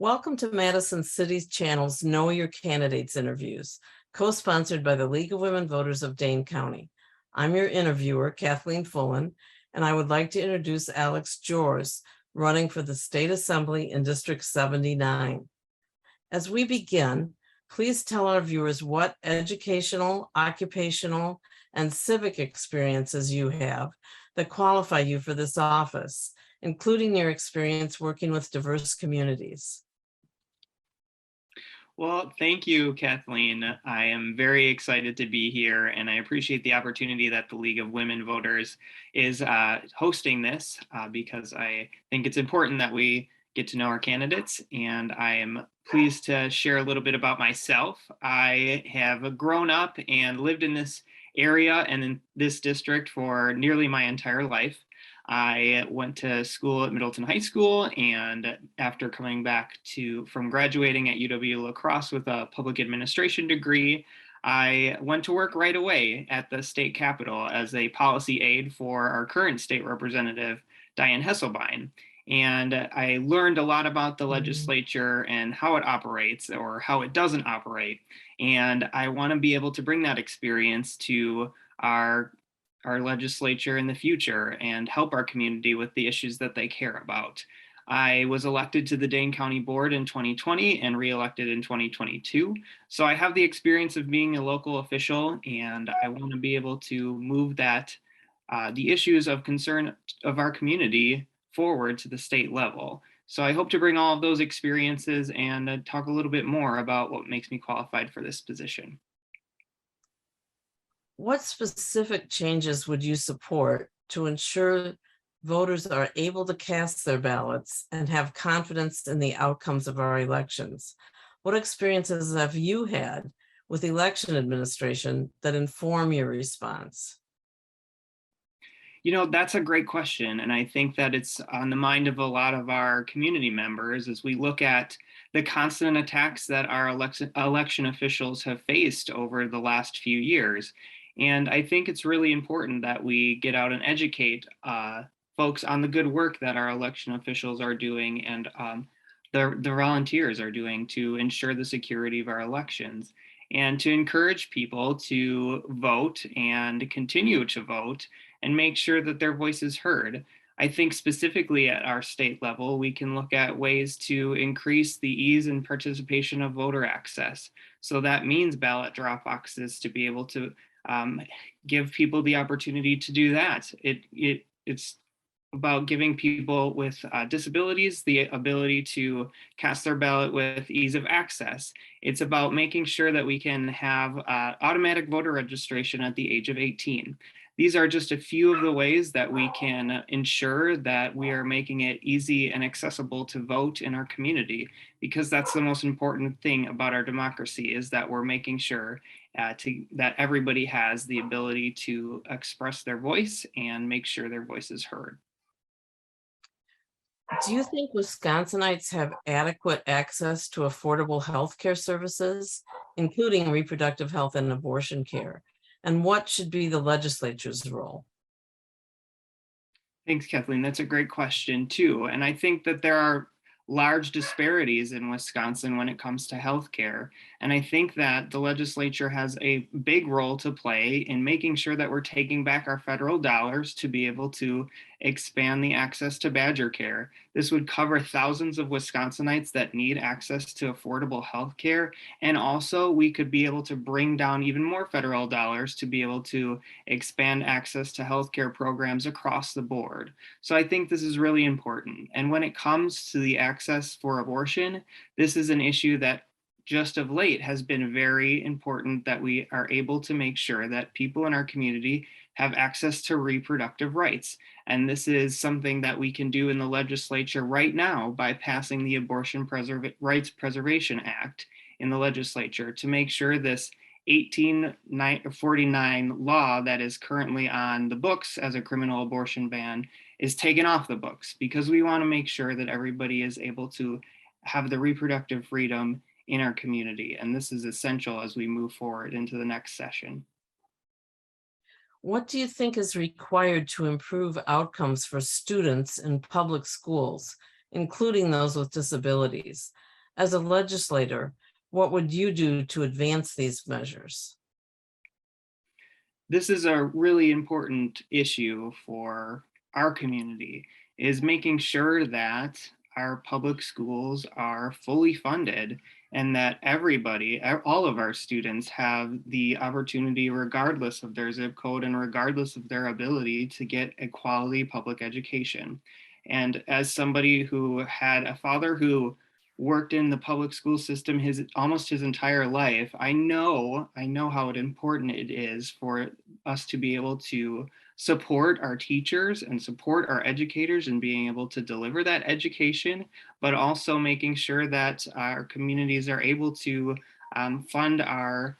Welcome to Madison City Channel's Know Your Candidates interviews, co-sponsored by the League of Women Voters of Dane County. I'm your interviewer, Kathleen Fullen, and I would like to introduce Alex Joers, running for the State Assembly in District 79. As we begin, please tell our viewers what educational, occupational, and civic experiences you have that qualify you for this office, including your experience working with diverse communities. Well, thank you, Kathleen. I am very excited to be here, and I appreciate the opportunity that the League of Women Voters is hosting this because I think it's important that we get to know our candidates, and I am pleased to share a little bit about myself. I have grown up and lived in this area and in this district for nearly my entire life. I went to school at Middleton High School, and after coming back from graduating at UW-La Crosse with a public administration degree, I went to work right away at the state capitol as a policy aide for our current state representative, Diane Hesselbein. And I learned a lot about the legislature and how it operates or how it doesn't operate. And I want to be able to bring that experience to our legislature in the future and help our community with the issues that they care about. I was elected to the Dane County Board in 2020 and reelected in 2022. So I have the experience of being a local official, and I want to be able to move the issues of concern of our community forward to the state level. So I hope to bring all of those experiences and talk a little bit more about what makes me qualified for this position. What specific changes would you support to ensure voters are able to cast their ballots and have confidence in the outcomes of our elections? What experiences have you had with election administration that inform your response? You know, that's a great question. And I think that it's on the mind of a lot of our community members as we look at the constant attacks that our election officials have faced over the last few years. And I think it's really important that we get out and educate folks on the good work that our election officials are doing and the volunteers are doing to ensure the security of our elections, and to encourage people to vote and continue to vote and make sure that their voice is heard. I think specifically at our state level, we can look at ways to increase the ease and participation of voter access. So that means ballot drop boxes to be able to give people the opportunity to do that. It's about giving people with disabilities the ability to cast their ballot with ease of access. It's about making sure that we can have automatic voter registration at the age of 18. These are just a few of the ways that we can ensure that we are making it easy and accessible to vote in our community, because that's the most important thing about our democracy, is that we're making sure that everybody has the ability to express their voice and make sure their voice is heard. Do you think Wisconsinites have adequate access to affordable health care services, including reproductive health and abortion care? And what should be the legislature's role? Thanks, Kathleen. That's a great question, too. And I think that there are large disparities in Wisconsin when it comes to healthcare. And I think that the legislature has a big role to play in making sure that we're taking back our federal dollars to be able to expand the access to Badger care. This would cover thousands of Wisconsinites that need access to affordable healthcare. And also we could be able to bring down even more federal dollars to be able to expand access to healthcare programs across the board. So I think this is really important. And when it comes to the access for abortion, this is an issue that just of late has been very important, that we are able to make sure that people in our community have access to reproductive rights. And this is something that we can do in the legislature right now by passing the Abortion Rights Preservation Act in the legislature to make sure this 1849 law that is currently on the books as a criminal abortion ban is taken off the books, because we want to make sure that everybody is able to have the reproductive freedom in our community. And this is essential as we move forward into the next session. What do you think is required to improve outcomes for students in public schools, including those with disabilities? As a legislator, what would you do to advance these measures? This is a really important issue for our community, is making sure that our public schools are fully funded and that everybody, all of our students have the opportunity, regardless of their zip code and regardless of their ability, to get a quality public education. And as somebody who had a father who worked in the public school system almost his entire life, I know how important it is for us to be able to support our teachers and support our educators in being able to deliver that education, but also making sure that our communities are able to fund our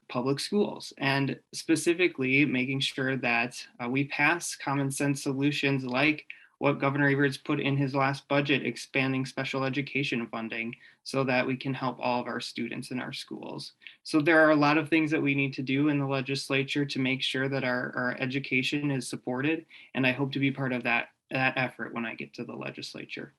public schools, and specifically making sure that we pass common sense solutions like what Governor Everts put in his last budget, expanding special education funding so that we can help all of our students in our schools. So there are a lot of things that we need to do in the legislature to make sure that our education is supported. And I hope to be part of that effort when I get to the legislature.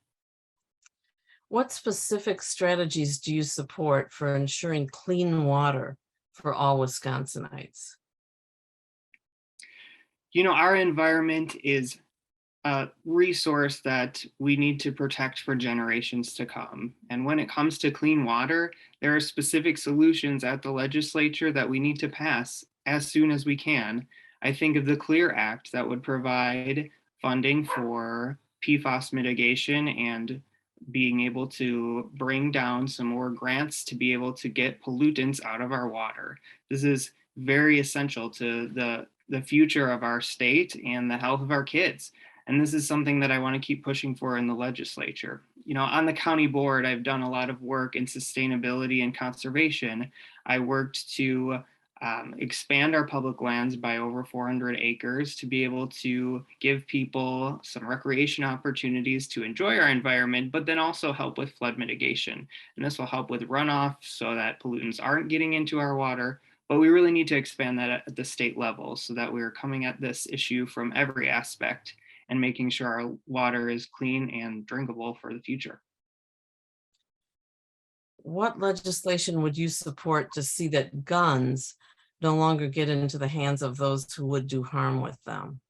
What specific strategies do you support for ensuring clean water for all Wisconsinites? Our environment is a resource that we need to protect for generations to come. And when it comes to clean water, there are specific solutions at the legislature that we need to pass as soon as we can. I think of the CLEAR Act that would provide funding for PFAS mitigation and being able to bring down some more grants to be able to get pollutants out of our water. This is very essential to the future of our state and the health of our kids. And this is something that I want to keep pushing for in the legislature. On the county board, I've done a lot of work in sustainability and conservation. I worked to expand our public lands by over 400 acres to be able to give people some recreation opportunities to enjoy our environment, but then also help with flood mitigation. And this will help with runoff so that pollutants aren't getting into our water. But we really need to expand that at the state level so that we're coming at this issue from every aspect and making sure our water is clean and drinkable for the future. What legislation would you support to see that guns no longer get into the hands of those who would do harm with them?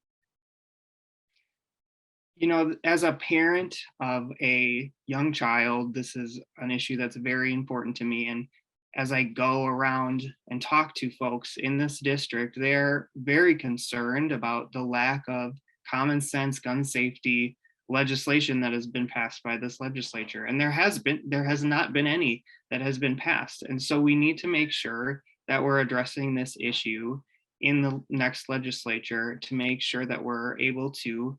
As a parent of a young child, this is an issue that's very important to me. And as I go around and talk to folks in this district, they're very concerned about the lack of common sense gun safety legislation that has been passed by this legislature. And there has not been any that has been passed. And so we need to make sure that we're addressing this issue in the next legislature to make sure that we're able to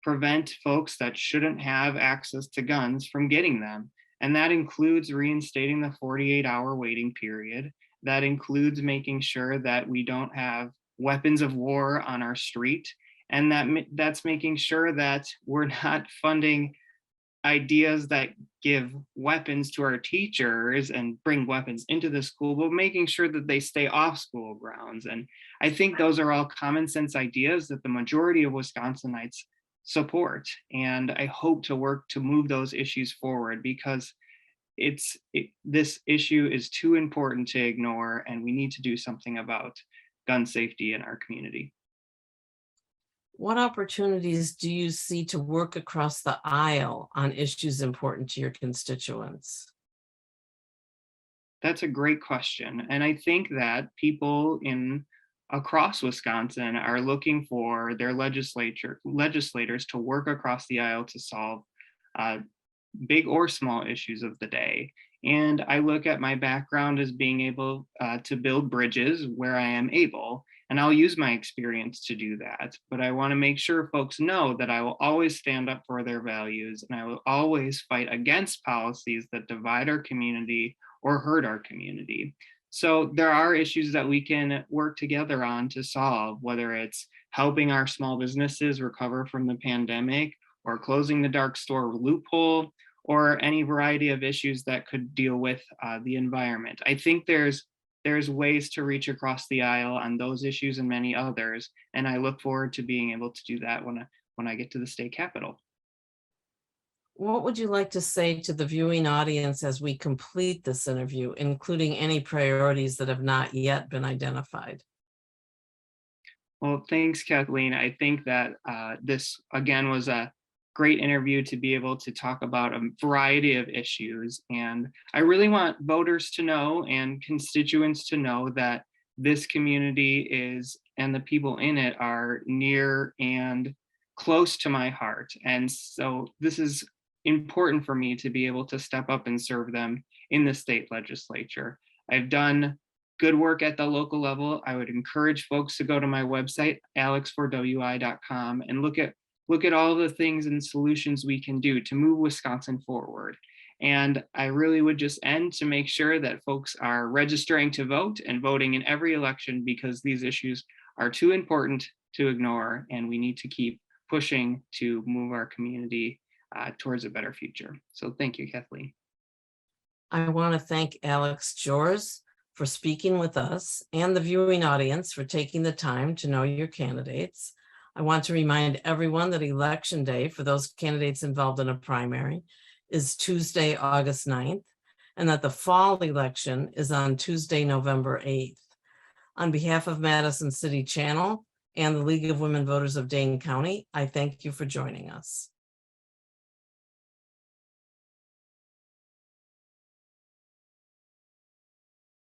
prevent folks that shouldn't have access to guns from getting them. And that includes reinstating the 48-hour waiting period. That includes making sure that we don't have weapons of war on our street. And that's making sure that we're not funding ideas that give weapons to our teachers and bring weapons into the school, but making sure that they stay off school grounds. And I think those are all common sense ideas that the majority of Wisconsinites support. And I hope to work to move those issues forward because this issue is too important to ignore, and we need to do something about gun safety in our community. What opportunities do you see to work across the aisle on issues important to your constituents? That's a great question. And I think that people across Wisconsin are looking for their legislators to work across the aisle to solve big or small issues of the day. And I look at my background as being able to build bridges where I am able, and I'll use my experience to do that. But I want to make sure folks know that I will always stand up for their values, and I will always fight against policies that divide our community or hurt our community. So there are issues that we can work together on to solve, whether it's helping our small businesses recover from the pandemic, or closing the dark store loophole, or any variety of issues that could deal with the environment. I think there's ways to reach across the aisle on those issues and many others, and I look forward to being able to do that when I get to the state capitol. What would you like to say to the viewing audience as we complete this interview, including any priorities that have not yet been identified? Well, thanks, Kathleen. I think that this, again, was a great interview to be able to talk about a variety of issues. And I really want voters to know and constituents to know that this community is, and the people in it are near and close to my heart. And so this is important for me to be able to step up and serve them in the state legislature. I've done good work at the local level. I would encourage folks to go to my website, alex4wi.com, and look at all the things and solutions we can do to move Wisconsin forward. And I really would just end to make sure that folks are registering to vote and voting in every election, because these issues are too important to ignore, and we need to keep pushing to move our community towards a better future. So thank you, Kathleen. I want to thank Alex Joers for speaking with us and the viewing audience for taking the time to know your candidates. I want to remind everyone that Election Day for those candidates involved in a primary is Tuesday, August 9th, and that the fall election is on Tuesday, November 8th. On behalf of Madison City Channel and the League of Women Voters of Dane County, I thank you for joining us.